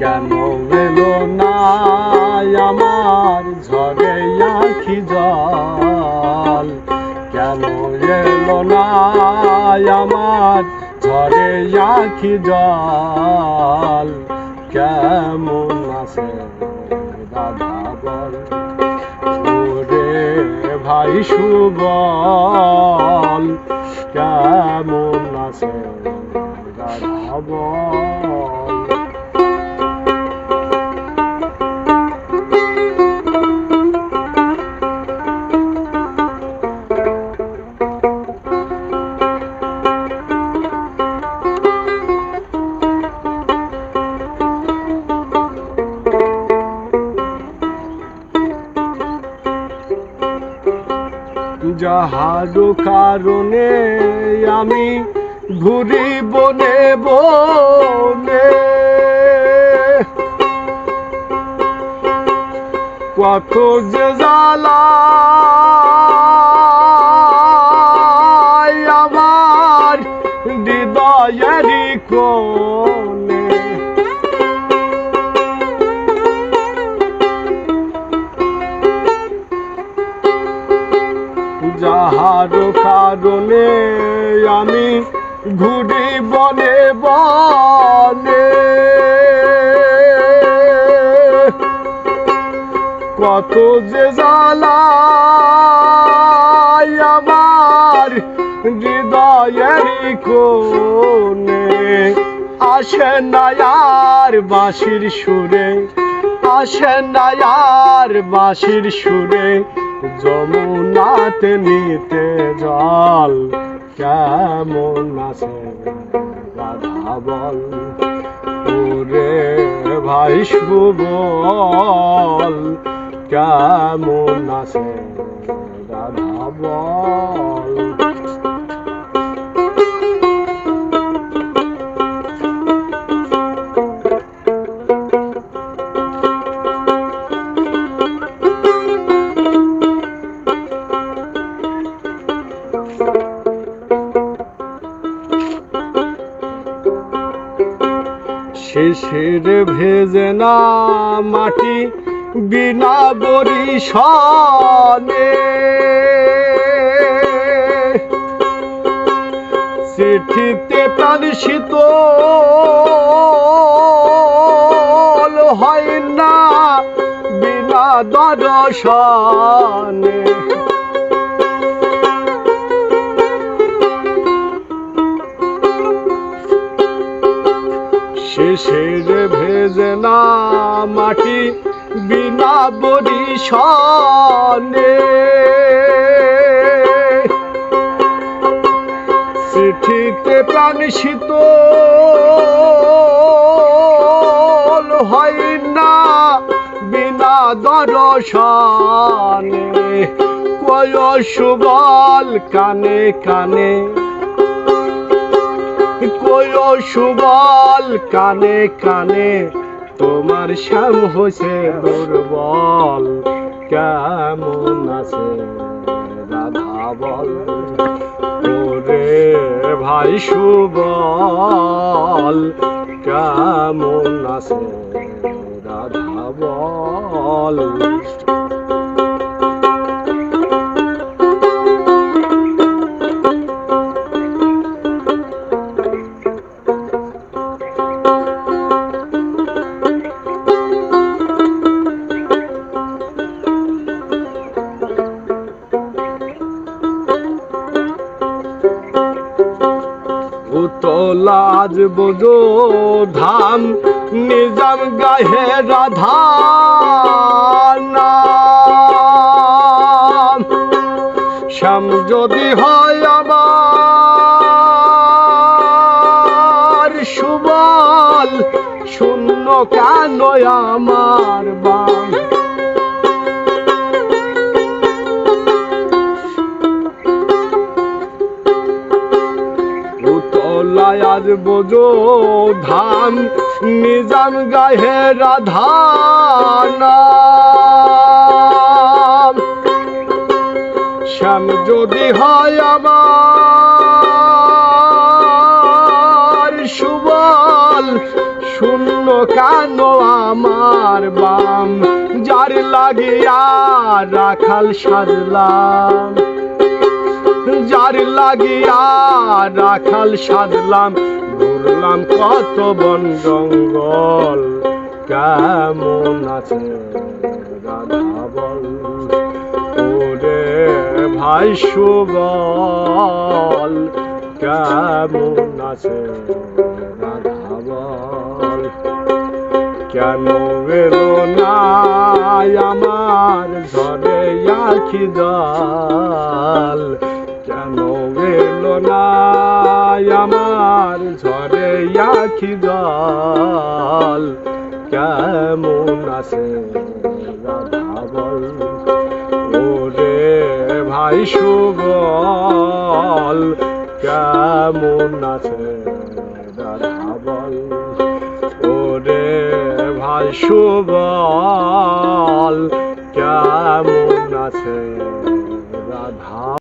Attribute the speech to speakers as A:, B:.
A: কেন এলো না আমার ঝরে আখি জল, কেন এলো না আমার ঝরে আখি জল, কেমন আছে দাদা বল ওরে ভাই সুবল, কেমন আছে দাদা বল। যাহার কারণে আমি ঘুরি বনে বনে, কত যে জ্বালা আমার হৃদয়েরই কোণে, যাহার কারণে আমি ঘুরি বনে বনে, কত যে জ্বালা আমার হৃদয়েরই কোণে, আসে না আর বাঁশির সুরে, আসে না আর বাঁশির সুরে, যমুনাতে নিতে জল, কেমন আছে রাধা বল ওরে ভাই সুবল, কেমন আছে রাধা বল। শিশির ভেজে না মাটি বিনা বরিশানে, চিঠিতে প্রাণ শীতল হয় না বিনা দর্শনে, শিশির ভেজে না মাটি বিনা বরিশানে, চিঠিতে প্রাণ শীতল হয় না বিনা দর্শনে, কয় সুবল কানে কানে, কয় সুবল কানে কানে, তোমার শ্যাম হইছে দুর্বল, কেমন আছে রাধা বল ওরে ভাই সুবল, কেমন আছে রাধা বল। উতলাজ বদো ধাম নিজাম গাহে রাধা নাম, শ্যাম যদি হয় আমার সুবল, শূন্য কেন আমার বাম, আজ বোঝো ধাম নিজাম গাহে রাধা নাম, শ্যাম যদি হয় আমার সুবল, শূন্য কেন আমার বাম, যার লাগিয়া রাখাল সাজলাম, যার লাগিয়া রাখাল সাজলাম, ঘুরলাম কত বন জঙ্গল, কেমন আছে রাধা বল, ওরে ভাই সুবল, কেমন আছে রাধা বল, কেন এলো না আমার ঘরে আখি জল, কেন এলো না আমার ঝরে আখি জল, কেমন আছে রাধা বল, ওরে ভাই সুবল, কেমন আছে রাধা বল, ওরে ভাই সুবল, কেমন আছে রাধা।